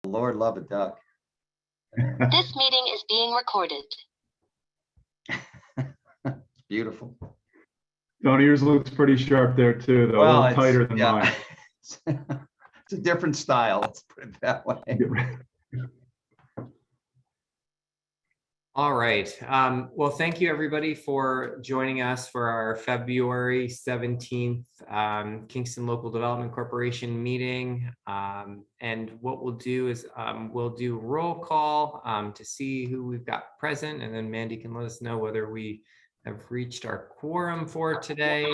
Lord love a duck. This meeting is being recorded. Beautiful. Tony, yours looks pretty sharp there too, though. Well, A little tighter than mine. It's a different style, let's put it that way. All right. Well, thank you everybody for joining us for our February 17th Kingston Local Development Corporation meeting. And what we'll do is we'll do roll call to see who we've got present, and then Mandy can let us know whether we have reached our quorum for today.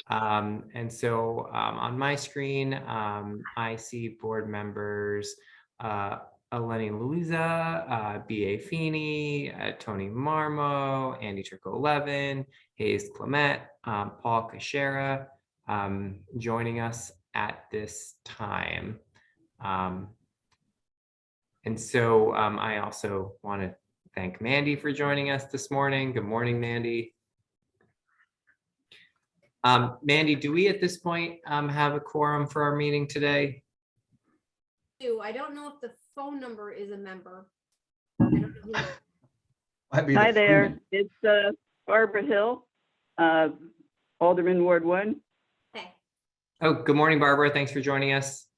And so on my screen, I see board members Eleni Louisa, B.A. Feeney, Tony Marmo, Andy Turco-Levin, Hayes Clement, Paul Cachera joining us at this time. And so I also want to thank Mandy for joining us this morning. Good morning, Mandy. Mandy, do we at this point have a quorum for our meeting today? I don't know if the phone number is a member. I don't know who. Hi there, it's Barbara Hill, Alderman Ward 1. Hey. Oh, good morning, Barbara. Thanks for joining us.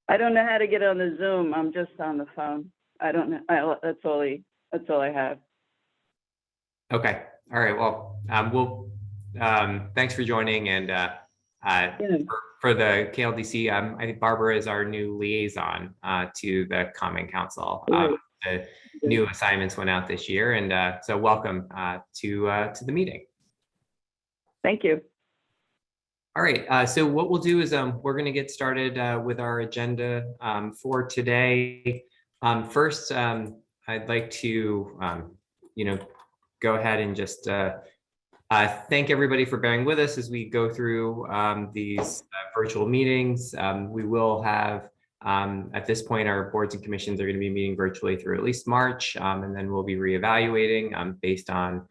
I don't know how to get on the Zoom. I'm just on the phone. I don't know. That's all I have. Okay. All right. Well, thanks for joining, and for the KLDC, I think Barbara is our new liaison to the Common Council. The new assignments went out this year, and so welcome to the meeting. Thank you. All right. So what we'll do is we're going to get started with our agenda for today. First, I'd like to go ahead and just thank everybody for bearing with us as we go through these virtual meetings. We will have, at this point, our boards and commissions are going to be meeting virtually through at least March, and then we'll be reevaluating based on,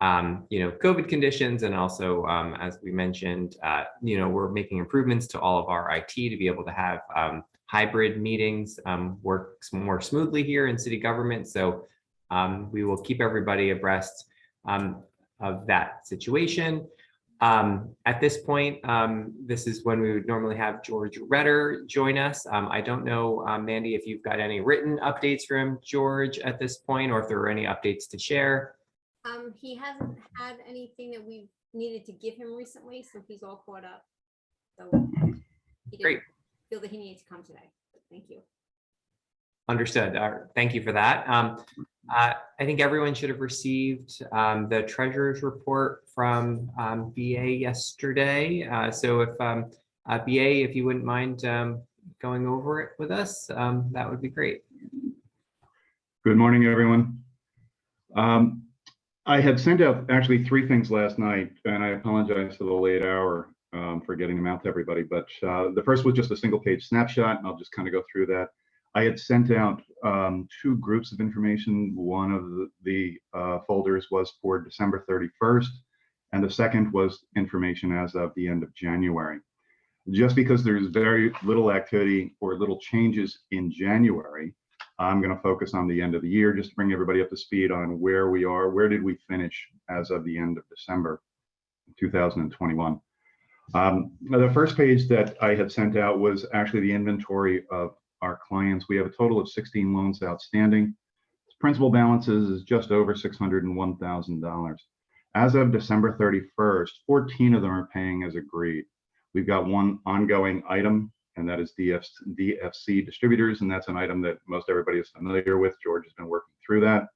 COVID conditions, and also, as we mentioned, we're making improvements to all of our IT to be able to have hybrid meetings work more smoothly here in city government. So we will keep everybody abreast of that situation. At this point, this is when we would normally have George Redder join us. I don't know, Mandy, if you've got any written updates from George at this point, or if there are any updates to share. He hasn't had anything that we've needed to give him recently, so he's all caught up. So he didn't feel that he needed to come today. Thank you. Understood. Thank you for that. I think everyone should have received the treasurer's report from BA yesterday. So if BA, if you wouldn't mind going over it with us, that would be great. Good morning, everyone. I had sent out actually 3 things last night, and I apologize for the late hour for getting them out to everybody. But the first was just a single page snapshot, and I'll just kind of go through that. I had sent out 2 groups of information. One of the folders was for December 31st, and the second was information as of the end of January. Just because there's very little activity or little changes in January, I'm going to focus on the end of the year just to bring everybody up to speed on where we are, where did we finish as of the end of December 2021. The first page that I had sent out was actually the inventory of our clients. We have a total of 16 loans outstanding. Principal balances is just over $601,000. As of December 31st, 14 of them are paying as agreed. We've got one ongoing item, and that is DFC Distributors, and that's an item that most everybody is familiar with. George has been working through that.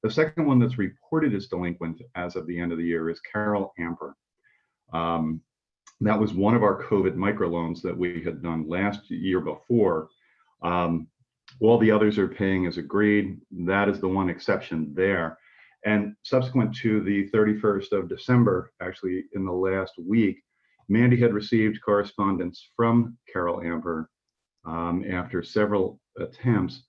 The second one that's reported as delinquent as of the end of the year is Carol Amper. That was one of our COVID microloans that we had done last year before. All the others are paying as agreed. That is the one exception there. And subsequent to the 31st of December, actually in the last week, Mandy had received correspondence from Carol Amper after several attempts,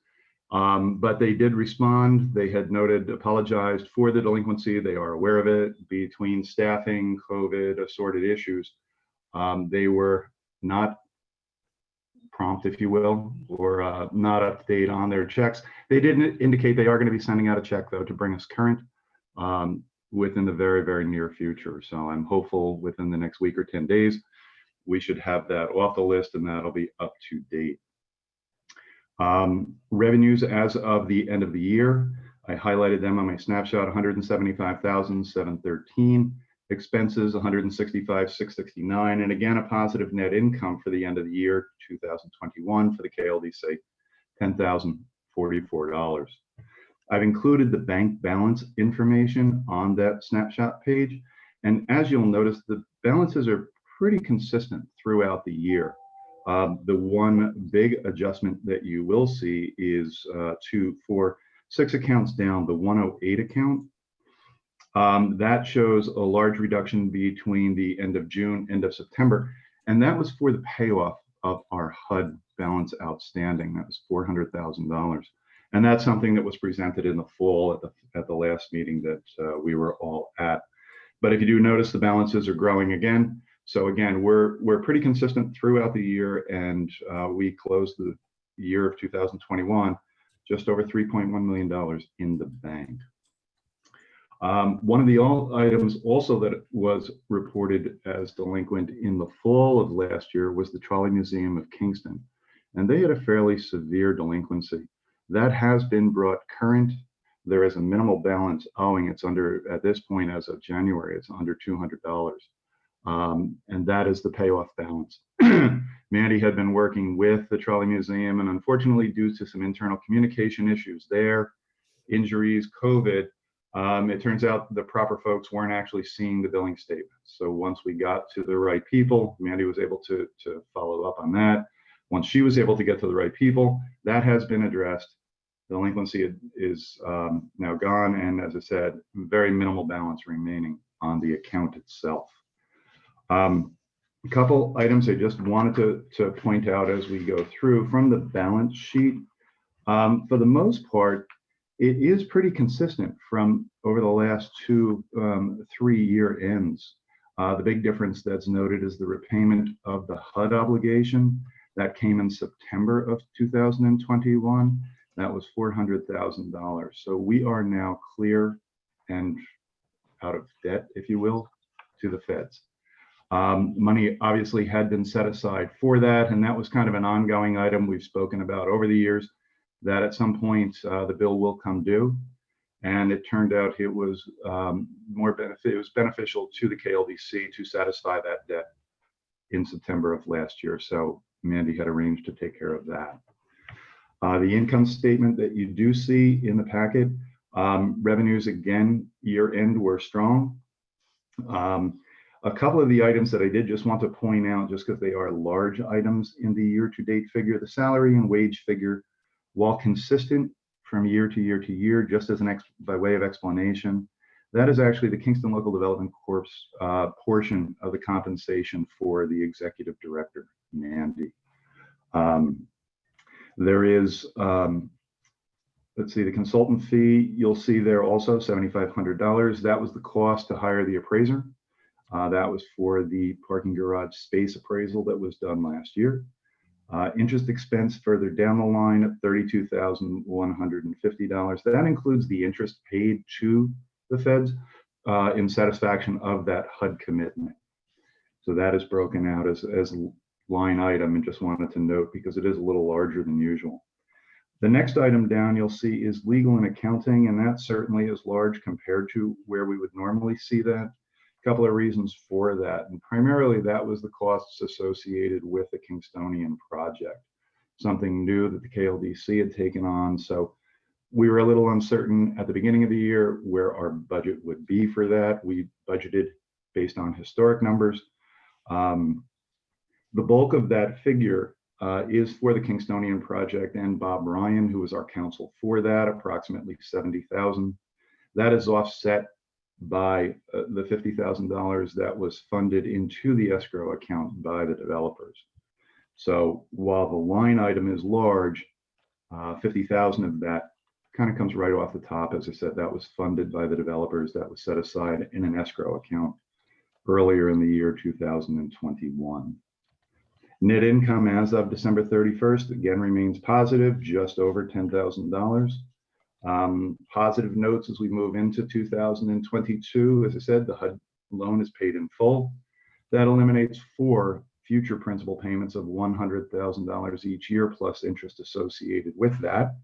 but they did respond. They had apologized for the delinquency. They are aware of it. Between staffing, COVID, assorted issues, they were not prompt, if you will, or not up to date on their checks. They didn't indicate they are going to be sending out a check, though, to bring us current within the very, very near future. So I'm hopeful within the next week or 10 days, we should have that off the list and that'll be up to date. Revenues as of the end of the year, I highlighted them on my snapshot, 175,713. Expenses, 165,669. And again, a positive net income for the end of the year, 2021 for the KLDC, $10,044. I've included the bank balance information on that snapshot page. And as you'll notice, the balances are pretty consistent throughout the year. The one big adjustment that you will see is for 6 accounts down, the 108 account. That shows a large reduction between the end of June, end of September, and that was for the payoff of our HUD balance outstanding. That was $400,000, and that's something that was presented in the fall at the last meeting that we were all at. But if you do notice, the balances are growing again. So again, we're pretty consistent throughout the year, and we closed the year of 2021 just over $3.1 million in the bank. One of the items also that was reported as delinquent in the fall of last year was the Trolley Museum of Kingston, and they had a fairly severe delinquency. That has been brought current. There is a minimal balance owing. It's under, at this point as of January, it's under $200. And that is the payoff balance. Mandy had been working with the Trolley Museum, and unfortunately, due to some internal communication issues there, injuries, COVID, it turns out the proper folks weren't actually seeing the billing statements. So once we got to the right people, Mandy was able to follow up on that. Once she was able to get to the right people, that has been addressed. Delinquency is now gone, and as I said, very minimal balance remaining on the account itself. A couple items I just wanted to point out as we go through from the balance sheet. For the most part, it is pretty consistent from over the last 3 year ends. The big difference that's noted is the repayment of the HUD obligation that came in September of 2021. That was $400,000. So we are now clear and out of debt, if you will, to the feds. Money obviously had been set aside for that, and that was kind of an ongoing item we've spoken about over the years, that at some point the bill will come due, and it turned out it was beneficial to the KLDC to satisfy that debt in September of last year. So Mandy had arranged to take care of that. The income statement that you do see in the packet, revenues again, year end were strong. A couple of the items that I did just want to point out, just because they are large items in the year-to-date figure, the salary and wage figure, while consistent from year to year to year, just as by way of explanation, that is actually the Kingston Local Development Corp's portion of the compensation for the executive director, Mandy. There is, let's see, the consultant fee, you'll see there also $7,500. That was the cost to hire the appraiser. That was for the parking garage space appraisal that was done last year. Interest expense further down the line at $32,150. That includes the interest paid to the feds in satisfaction of that HUD commitment. So that is broken out as line item, and just wanted to note because it is a little larger than usual. The next item down you'll see is legal and accounting, and that certainly is large compared to where we would normally see that. Couple of reasons for that, and primarily that was the costs associated with the Kingstonian project, something new that the KLDC had taken on. So we were a little uncertain at the beginning of the year where our budget would be for that. We budgeted based on historic numbers. The bulk of that figure is for the Kingstonian project, and Bob Ryan, who was our counsel for that, approximately $70,000. That is offset by the $50,000 that was funded into the escrow account by the developers. So while the line item is large, 50,000 of that kind of comes right off the top. As I said, that was funded by the developers. That was set aside in an escrow account earlier in the year 2021. Net income as of December 31st, again, remains positive, just over $10,000. Positive notes as we move into 2022. As I said, the HUD loan is paid in full. That eliminates 4 future principal payments of $100,000 each year, plus interest associated with that.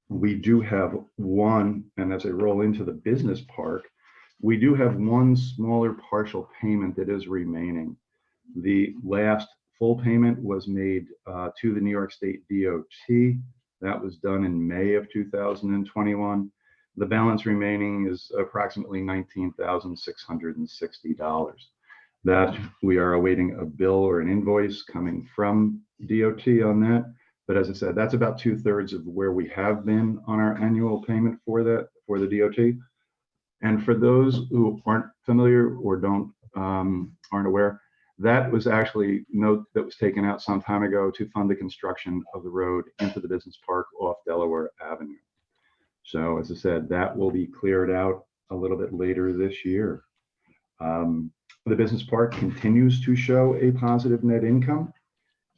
We do have one, and as I roll into the business park, we do have one smaller partial payment that is remaining. The last full payment was made to the New York State DOT. That was done in May of 2021. The balance remaining is approximately $19,660. That we are awaiting a bill or an invoice coming from DOT on that. But as I said, that's about 2/3 of where we have been on our annual payment for that, for the DOT. And for those who aren't familiar or aren't aware, that was actually note that was taken out some time ago to fund the construction of the road into the business park off Delaware Avenue. So as I said, that will be cleared out a little bit later this year. The business park continues to show a positive net income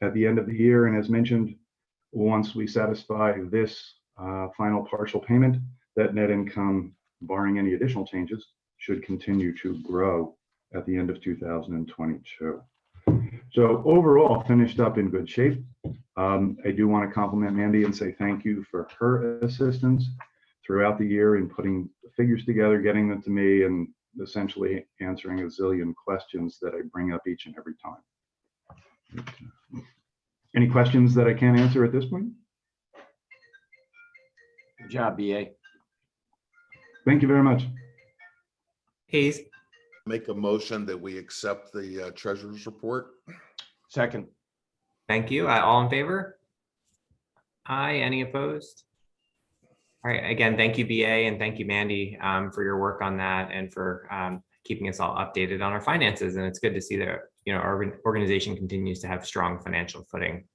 at the end of the year. And as mentioned, once we satisfy this final partial payment, that net income, barring any additional changes, should continue to grow at the end of 2022. So overall, finished up in good shape. I do want to compliment Mandy and say thank you for her assistance throughout the year in putting the figures together, getting them to me, and essentially answering a zillion questions that I bring up each and every time. Any questions that I can't answer at this point? Good job, BA. Thank you very much. Hayes, Make a motion that we accept the treasurer's report. Second. thank you. All in favor? Aye, any opposed? All right, again, thank you, BA, and thank you, Mandy, for your work on that and for keeping us all updated on our finances. And it's good to see that, you know, our organization continues to have strong financial footing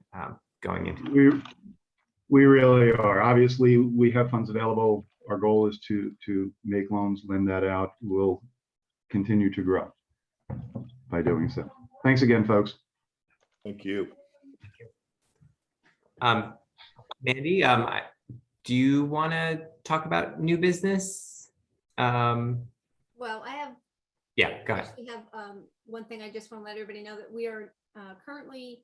going into. We really are. Obviously, we have funds available. Our goal is to make loans, lend that out. We'll continue to grow by doing so. Thanks again, folks. Thank you. Mandy, do you want to talk about new business? Well, I have, Yeah, go ahead. actually have one thing I just want to let everybody know, that we are currently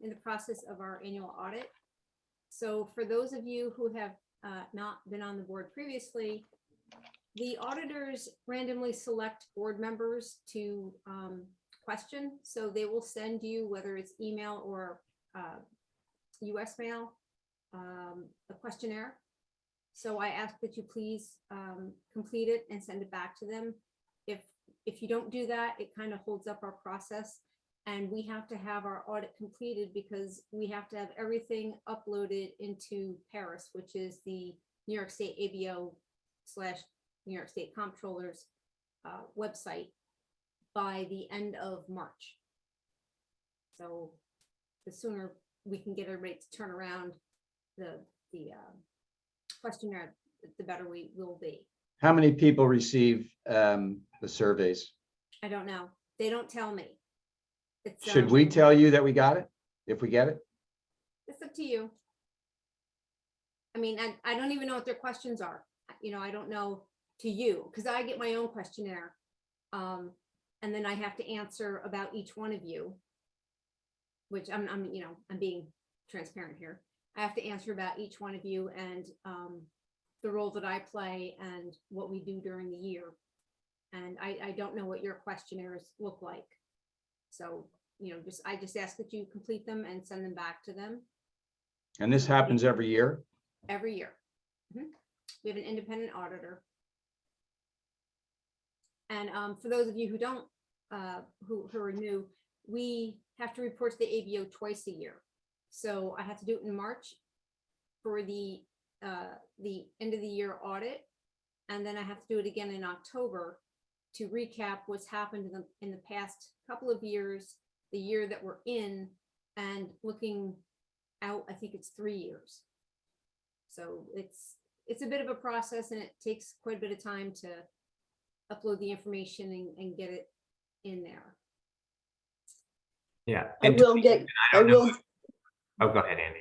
in the process of our annual audit. So for those of you who have not been on the board previously, the auditors randomly select board members to question. So they will send you, whether it's email or US mail, a questionnaire. So I ask that you please complete it and send it back to them. If you don't do that, it kind of holds up our process, and we have to have our audit completed because we have to have everything uploaded into Paris, which is the New York State ABO / New York State Comptroller's website by the end of March. So the sooner we can get everybody to turn around the questionnaire, the better we will be. How many people receive the surveys? I don't know. They don't tell me. It's, Should we tell you that we got it, if we get it? It's up to you. I mean, I don't even know what their questions are. You know, I don't know to you, because I get my own questionnaire. And then I have to answer about each one of you, which I'm being transparent here. I have to answer about each one of you and the role that I play and what we do during the year. And I don't know what your questionnaires look like. So, you know, I just ask that you complete them and send them back to them And this happens every year? every year. We have an independent auditor. And for those of you who don't, who are new, we have to report to the ABO twice a year. So I have to do it in March for the end of the year audit, and then I have to do it again in October to recap what's happened in the past couple of years, the year that we're in, and looking out, I think it's 3 years. So it's a bit of a process, and it takes quite a bit of time to upload the information and get it in there. Yeah. I And will get, I I don't know will, oh, go ahead, Andy.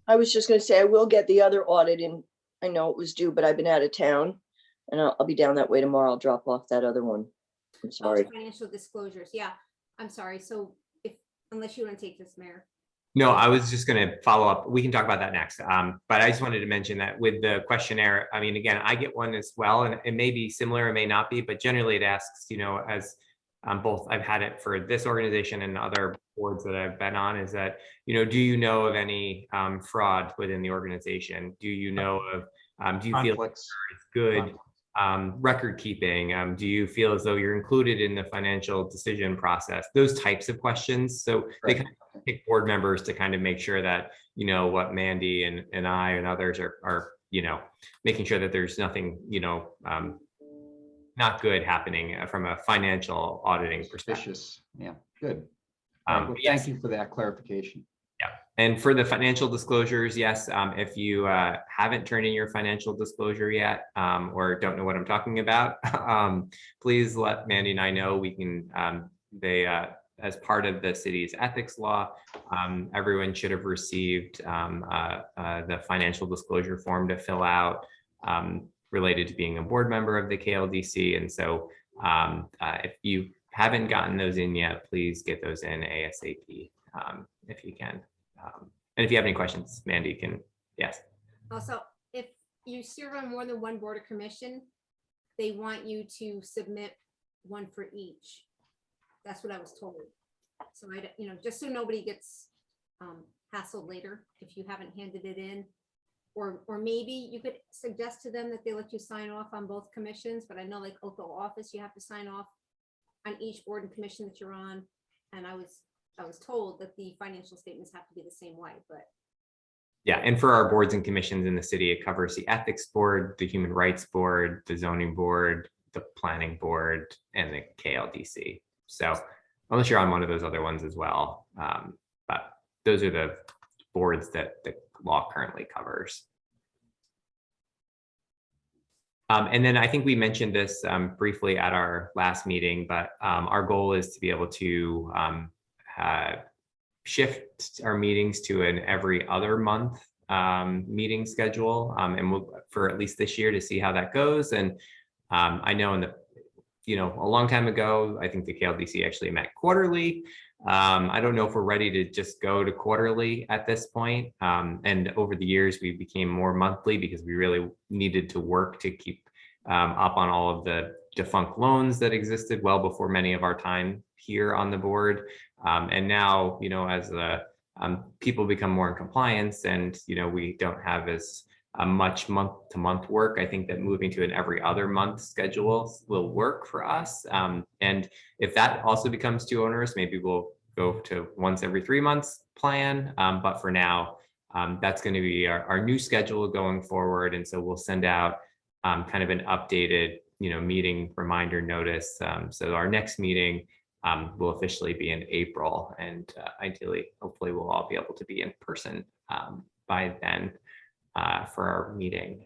I was just gonna say, I will get the other audit in. I know it was due, but I've been out of town and I'll be down that way tomorrow. I'll drop off that other one. I'm Oh, sorry. financial disclosures. Yeah, I'm sorry. So if, unless you want to take this, Mayor. No, I was just going to follow up. We can talk about that next. But I just wanted to mention that with the questionnaire, I mean, again, I get one as well, and it may be similar, it may not be, but generally it asks, you know, as both I've had it for this organization and other boards that I've been on, is that, you know, do you know of any fraud within the organization? Do you know of, do you feel Conflicts. it's good record keeping? Do you feel as though you're included in the financial decision process? Those types of questions. So they Right. kind of pick board members to kind of make sure that, you know, what Mandy and I and others are, you know, making sure that there's nothing, you know, not good happening from a financial auditing perspective. Suspicious. Yeah, good. All right, well, Yes. thank you for that clarification. And for the financial disclosures, yes, if you haven't turned in your financial disclosure yet, or don't know what I'm talking about, please let Mandy and I know. We can, as part of the city's ethics law, everyone should have received the financial disclosure form to fill out related to being a board member of the KLDC. And so if you haven't gotten those in yet, please get those in ASAP if you can. And if you have any questions, Mandy can, yes. Also, if you serve on more than one board or commission, they want you to submit one for each. That's what I was told. So you know, just so nobody gets hassled later if you haven't handed it in. Or maybe you could suggest to them that they let you sign off on both commissions, but I know like oath of office, you have to sign off on each board and commission that you're on. And I was told that the financial statements have to be the same way, but. Yeah, and for our boards and commissions in the city, it covers the ethics board, the human rights board, the zoning board, the planning board, and the KLDC. So unless you're on one of those other ones as well, but those are the boards that the law currently covers. And then I think we mentioned this briefly at our last meeting, but our goal is to be able to shift our meetings to an every other month meeting schedule, and we'll, for at least this year, to see how that goes. And I know in the, you know, a long time ago, I think the KLDC actually met quarterly. I don't know if we're ready to just go to quarterly at this point. And over the years, we became more monthly because we really needed to work to keep up on all of the defunct loans that existed well before many of our time here on the board. And now, you know, as people become more in compliance and, you know, we don't have as much month-to-month work, I think that moving to an every other month schedule will work for us. And if that also becomes too onerous, maybe we'll go to once every 3 months plan. But for now, that's going to be our new schedule going forward. And so we'll send out kind of an updated, you know, meeting reminder notice. So our next meeting will officially be in April, and ideally, hopefully, we'll all be able to be in person by then for our meeting.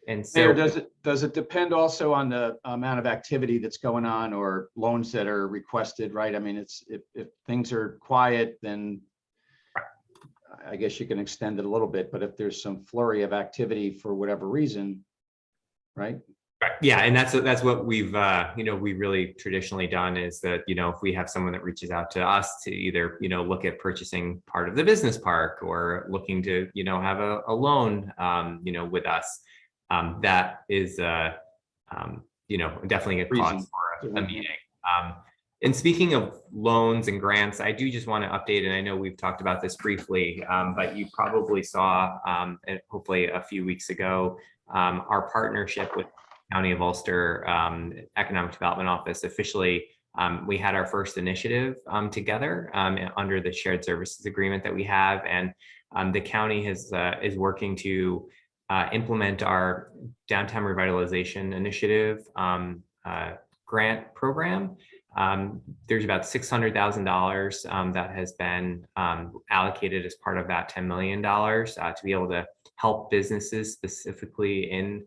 And so, Mayor, does it depend also on the amount of activity that's going on or loans that are requested, right? I mean, it's if things are quiet, then I guess you can extend it a little bit, but if there's some flurry of activity for whatever reason, right? right, yeah, and that's what we've you know, we really traditionally done, is that, you know, if we have someone that reaches out to us to either, you know, look at purchasing part of the business park or looking to, you know, have a loan, you know, with us, that is you know, definitely a cause for a meeting. And speaking of loans and grants, I do just want to update, and I know we've talked about this briefly, but you probably saw, and hopefully a few weeks ago, our partnership with County of Ulster Economic Development Office officially, we had our first initiative together under the shared services agreement that we have, and the county is working to implement our Downtime Revitalization Initiative grant program. There's about $600,000 that has been allocated as part of that $10 million to be able to help businesses, specifically in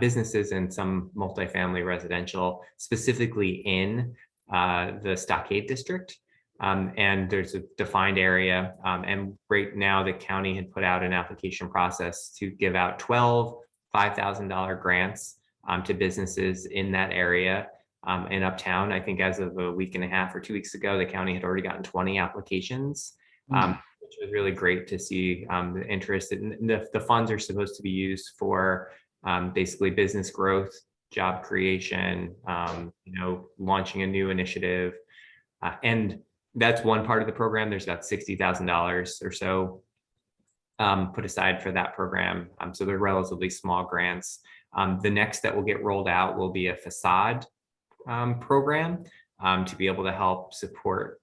businesses and some multifamily residential, specifically in the Stockade District. and there's a defined area. And right now the county had put out an application process to give out 12 $5,000 grants to businesses in that area in Uptown. I think as of a week and a half or 2 weeks ago, the county had already gotten 20 applications, which was really great to see the interest. And the funds are supposed to be used for basically business growth, job creation, launching a new initiative. And that's one part of the program. There's about $60,000 or so put aside for that program. So they're relatively small grants. The next that will get rolled out will be a Facade program to be able to help support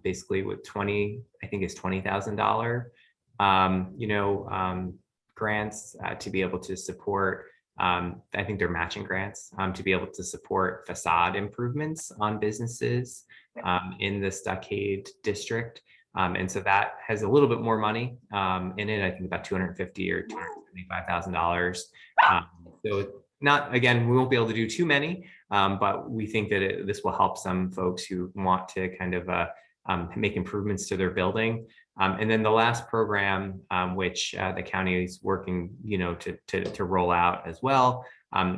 basically with I think it's $20,000, grants to be able to support. I think they're matching grants to be able to support facade improvements on businesses in the Stockade district. And so that has a little bit more money in it. I think about $250,000 or $275,000. So not, again, we won't be able to do too many, but we think that this will help some folks who want to kind of make improvements to their building. And then the last program, which the county is working, to roll out as well,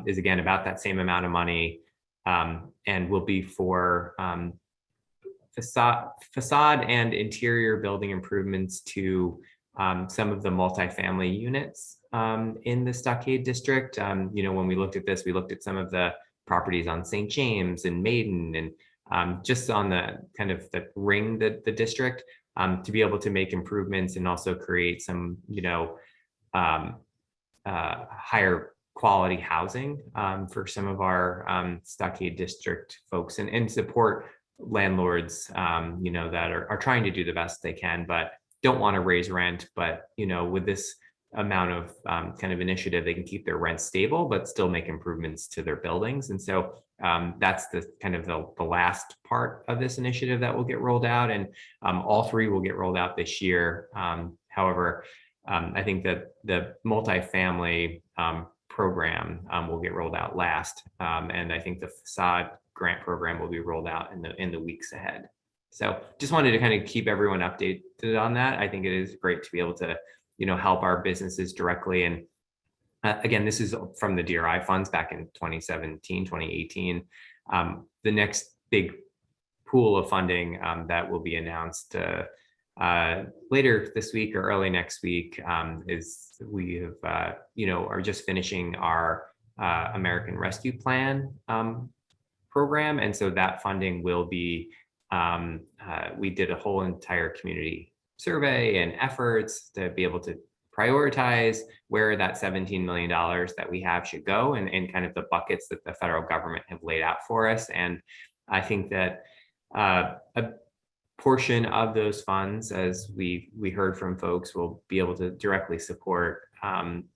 is again about that same amount of money, and will be for facade and interior building improvements to some of the multifamily units in the Stockade district. When we looked at this, we looked at some of the properties on St. James and Maiden, and just on the kind of the ring, the district, to be able to make improvements and also create some, higher quality housing for some of our Stockade district folks, and support landlords, that are trying to do the best they can, but don't want to raise rent. But, with this amount of kind of initiative, they can keep their rent stable, but still make improvements to their buildings. And so that's the kind of the last part of this initiative that will get rolled out. And all three will get rolled out this year. However, I think that the multifamily program will get rolled out last. And I think the facade grant program will be rolled out in the weeks ahead. So just wanted to kind of keep everyone updated on that. I think it is great to be able to, help our businesses directly. And again, this is from the DRI funds back in 2017, 2018. The next big pool of funding that will be announced later this week or early next week is we have, are just finishing our American Rescue Plan program. And so that funding will be, we did a whole entire community survey and efforts to be able to prioritize where that $17 million that we have should go, and kind of the buckets that the federal government have laid out for us. And I think that a portion of those funds, as we heard from folks, will be able to directly support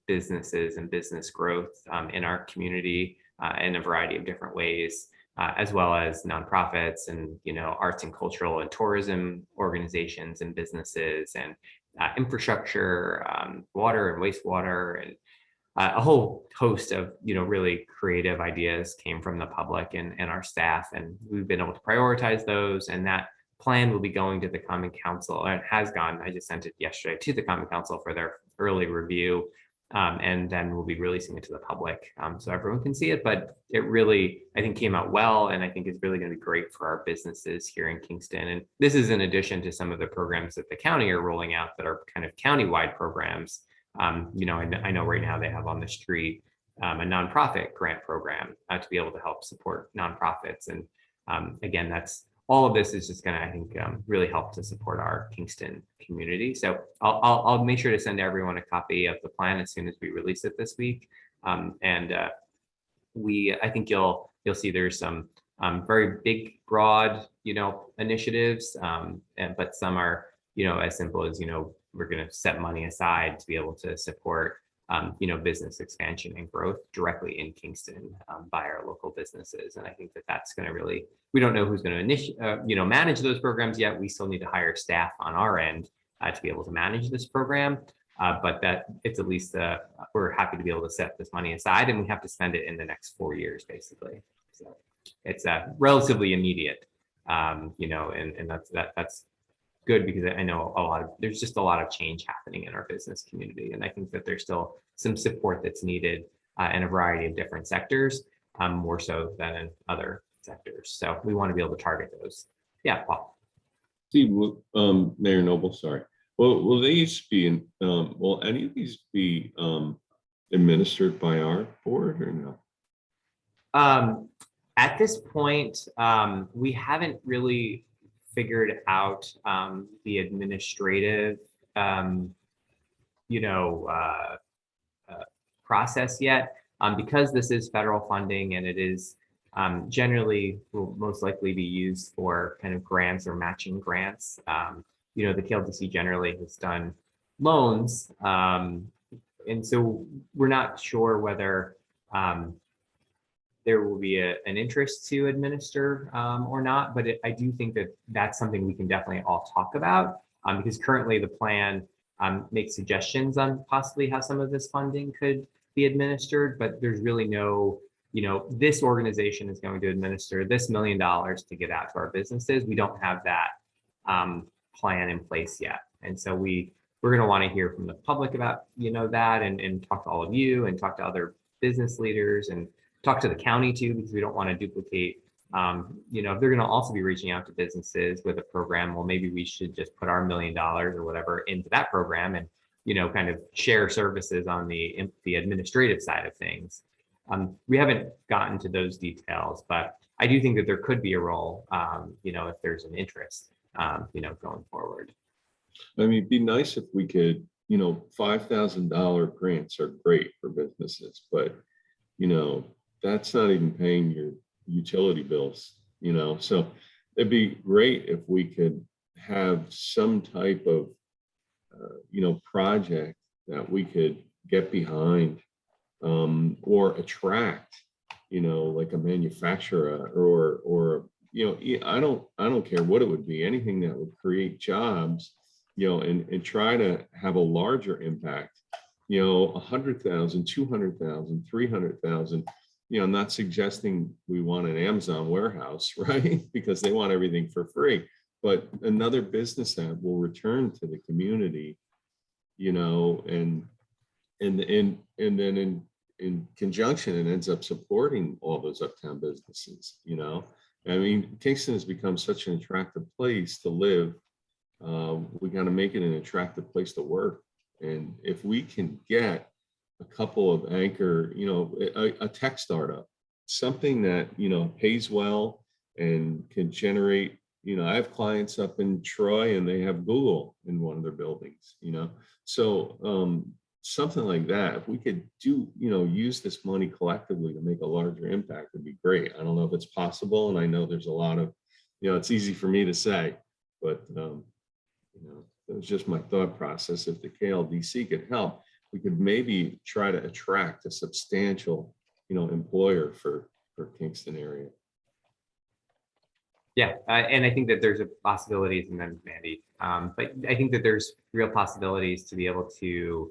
businesses and business growth in our community in a variety of different ways, as well as nonprofits and, arts and cultural and tourism organizations and businesses, and infrastructure, water and wastewater, and a whole host of, really creative ideas came from the public and our staff. And we've been able to prioritize those, and that plan will be going to the Common Council, and it has gone. I just sent it yesterday to the Common Council for their early review. And then we'll be releasing it to the public so everyone can see it. But it really, I think, came out well, and I think it's really going to be great for our businesses here in Kingston. And this is in addition to some of the programs that the county are rolling out that are kind of countywide programs. I know right now they have on the street a nonprofit grant program to be able to help support nonprofits. And again, all of this is just going to, I think, really help to support our Kingston community. So I'll make sure to send everyone a copy of the plan as soon as we release it this week. I think you'll see there's some very big, broad, initiatives, but some are, as simple as, we're going to set money aside to be able to support business expansion and growth directly in Kingston by our local businesses. And I think that that's going to really, we don't know who's going to manage those programs yet. We still need to hire staff on our end to be able to manage this program. But that it's at least, we're happy to be able to set this money aside, and we have to spend it in the next 4 years, basically. So it's relatively immediate You know, and that's good because I know there's just a lot of change happening in our business community. And I think that there's still some support that's needed in a variety of different sectors, more so than in other sectors. So we want to be able to target those. Yeah, Paul. Steve, Mayor Noble, sorry. Well, will these be, will any of these be administered by our board or no? At this point, we haven't really figured out the administrative, you know, process yet, because this is federal funding and it is generally will most likely be used for kind of grants or matching grants. You know, the KLDC generally has done loans, and so we're not sure whether there will be an interest to administer or not, but I do think that that's something we can definitely all talk about, because currently the plan makes suggestions on possibly how some of this funding could be administered, but there's really no, you know, this organization is going to administer this $1 million to get out to our businesses. We don't have that plan in place yet. And so we're going to want to hear from the public about, you know, that and talk to all of you and talk to other business leaders and talk to the county too, because we don't want to duplicate, you know, if they're going to also be reaching out to businesses with a program, well, maybe we should just put our $1 million or whatever into that program and, you know, kind of share services on the administrative side of things. We haven't gotten to those details, but I do think that there could be a role, you know, if there's an interest, you know, going forward. I mean, it'd be nice if we could, you know, $5,000 grants are great for businesses, but, you know, that's not even paying your utility bills, you know, so it'd be great if we could have some type of, you know, project that we could get behind, or attract, you know, like a manufacturer or, you know, I don't care what it would be, anything that would create jobs, you know, and try to have a larger impact, you know, 100,000, 200,000, 300,000. You know, I'm not suggesting we want an Amazon warehouse, right? Because they want everything for free, but another business that will return to the community, you know, and then in conjunction, it ends up supporting all those uptown businesses, you know. I mean, Kingston has become such an attractive place to live. We got to make it an attractive place to work. And if we can get a couple of anchor, you know, a tech startup, something that, you know, pays well and can generate, you know, I have clients up in Troy and they have Google in one of their buildings, you know, so something like that, if we could do, you know, use this money collectively to make a larger impact, would be great. I don't know if it's possible. And I know there's a lot of, you know, it's easy for me to say, but, you know, it was just my thought process. If the KLDC could help, we could maybe try to attract a substantial, you know, employer for Kingston area. Yeah, and I think that there's a possibilities, and then Mandy, but I think that there's real possibilities to be able to,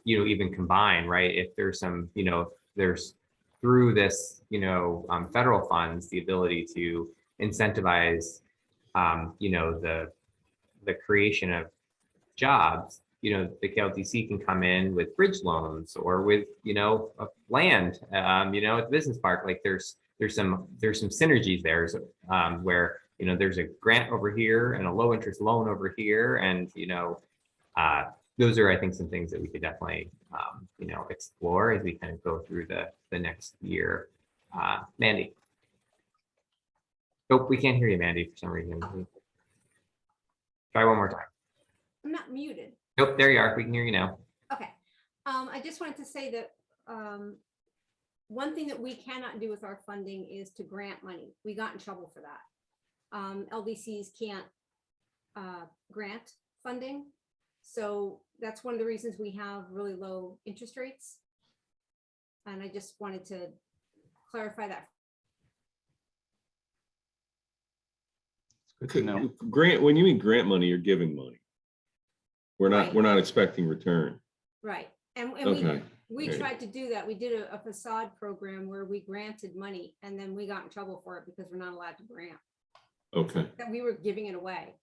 you know, even combine, right? If there's some, you know, there's through this, you know, federal funds, the ability to incentivize, you know, the creation of jobs, you know, the KLDC can come in with bridge loans or with, you know, land, you know, at the business park. Like there's some synergies there, where, you know, there's a grant over here and a low interest loan over here, and, you know, those are, I think, some things that we could definitely, you know, explore as we kind of go through the next year. Mandy. Oh, we can't hear you, Mandy, for some reason. Try one more time. I'm not muted. Nope, there you are. We can hear you now. Okay. I just wanted to say that one thing that we cannot do with our funding is to grant money. We got in trouble for that. LDCs can't grant funding. So that's one of the reasons we have really low interest rates. And I just wanted to clarify that. Good to know. Grant, when you mean grant money, you're giving money. We're not expecting return. Right. And Okay. we Right. tried to do that. We did a facade program where we granted money, and then we got in trouble for it because we're not allowed to grant. Okay, that we were giving it away.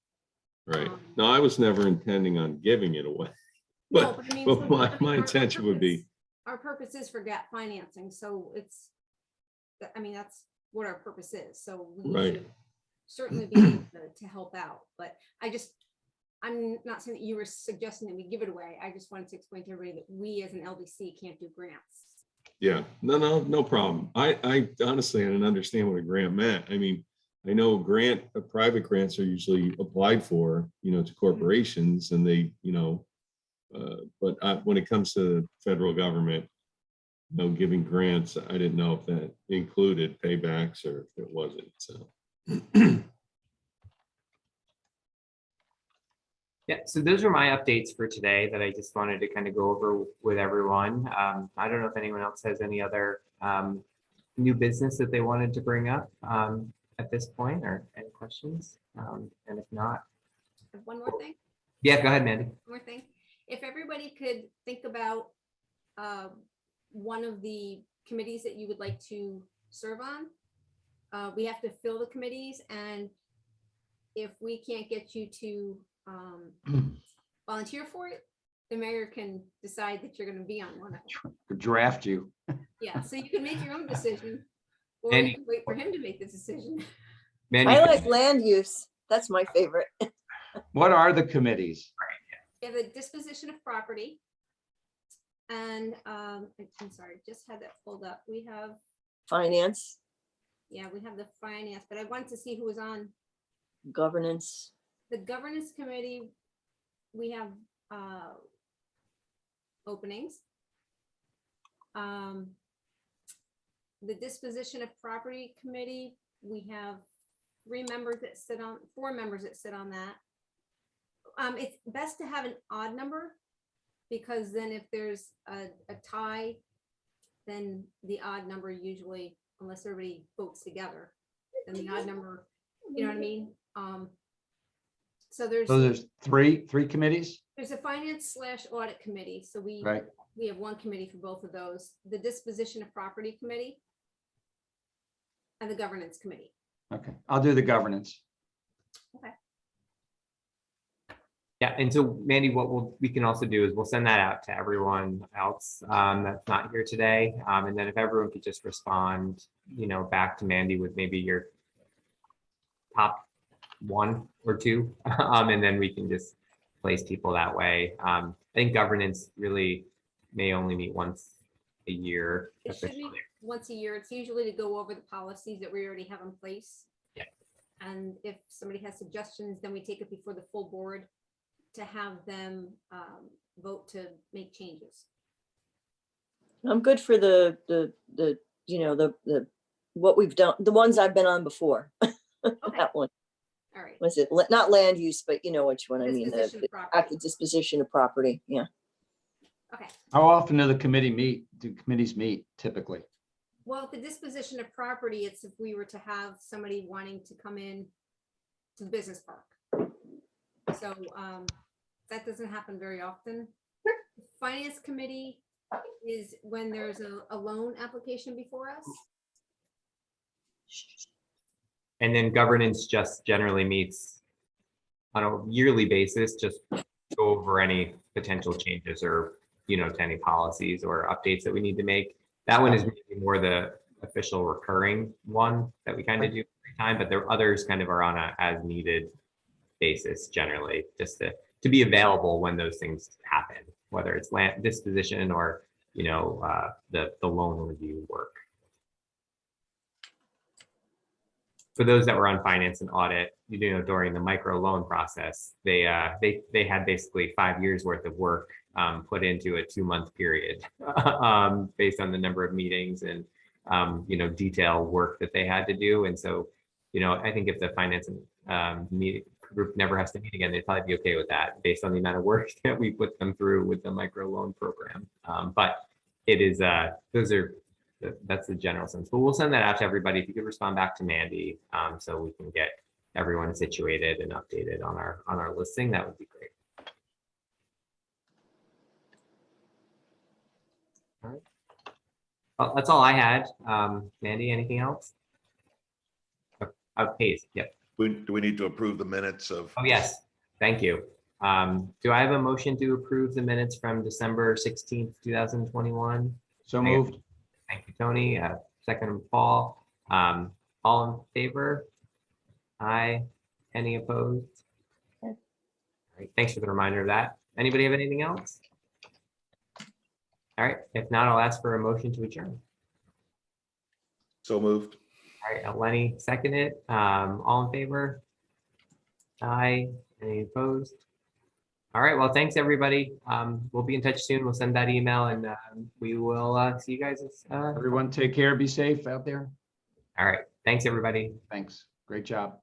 right. Um, No, I was never intending on giving it away. No, But, but I mean, but so my intention would be, our purpose is for gap financing, so it's, I mean, that's what our purpose is, so we Right. should certainly be able to help out, but I'm not saying that you were suggesting that we give it away. I just wanted to explain to everybody that we as an LDC can't do grants. yeah, no problem. I honestly, I didn't understand what a grant meant. I mean, I know private grants are usually applied for, to corporations and they, but when it comes to federal government, giving grants, I didn't know if that included paybacks or if it wasn't, so. Yeah, so those were my updates for today that I just wanted to kind of go over with everyone. I don't know if anyone else has any other new business that they wanted to bring up at this point, or any questions. And if not, One more thing. yeah, go ahead, Mandy. One more thing. If everybody could think about one of the committees that you would like to serve on. We have to fill the committees, and if we can't get you to volunteer for it, the mayor can decide that you're going to be on one of them. Draft you. Yeah, so you can make your own decision, or And- you can wait for him to make the decision. Mandy, I like land use. That's my favorite. What are the committees? We have a disposition of property. And I'm sorry, just had that pulled up. We have, Finance, yeah, we have the finance, but I wanted to see who was on governance. the governance committee. We have openings. The disposition of property committee, we have 4 members that sit on that. It's best to have an odd number, because then if there's a tie, then the odd number usually, unless everybody votes together, then the odd number, you know what I mean? So there's three committees, there's a finance / audit committee. So we right? have one committee for both of those, the disposition of property committee and the governance committee. Okay, I'll do the governance. yeah, and so Mandy, what we can also do is we'll send that out to everyone else that's not here today. And then if everyone could just respond, back to Mandy with maybe your top 1 or 2, and then we can just place people that way. I think governance really may only meet once a year. It should be once a year. It's usually to go over the policies that we already have in place. Yeah. And if somebody has suggestions, then we take it before the full board to have them vote to make changes. I'm good for the what we've done, the ones I've been on before. Okay, That one. all right. Was it not land use, but you know which one I mean, Disposition of the property. active disposition of property. Yeah. Okay, How often do committees meet typically? well, the disposition of property, it's if we were to have somebody wanting to come in to the business park. So that doesn't happen very often. Finance committee is when there's a loan application before us. And then governance just generally meets on a yearly basis, just go over any potential changes or, to any policies or updates that we need to make. That one is maybe more the official recurring one that we kind of do every time, but there are others kind of are on a as needed basis generally, just to be available when those things happen, whether it's land disposition or, the loan review work. For those that were on finance and audit, during the micro loan process, they had basically 5 years worth of work put into a 2-month period based on the number of meetings and detailed work that they had to do. And so, I think if the finance and group never has to meet again, they'd probably be okay with that based on the amount of work that we put them through with the micro loan program. But it is that's the general sense, but we'll send that out to everybody. If you could respond back to Mandy, so we can get everyone situated and updated on our listing, that would be great. All right. Well, that's all I had. Mandy, anything else? Pace, yep. Do we need to approve the minutes of? Oh, yes, thank you. Do I have a motion to approve the minutes from December 16th, 2021? So I got- moved. Thank you, Tony. Second, Paul. All in favor? Aye. Any opposed? Okay. All right, thanks for the reminder of that. Anybody have anything else? All right, if not, I'll ask for a motion to adjourn. So moved. All right, Lenny, second it. All in favor? Aye. Any opposed? All right, well, thanks, everybody. We'll be in touch soon. We'll send that email and we will see you guys. Everyone take care, be safe out there. All right, thanks, everybody. Thanks. Great job.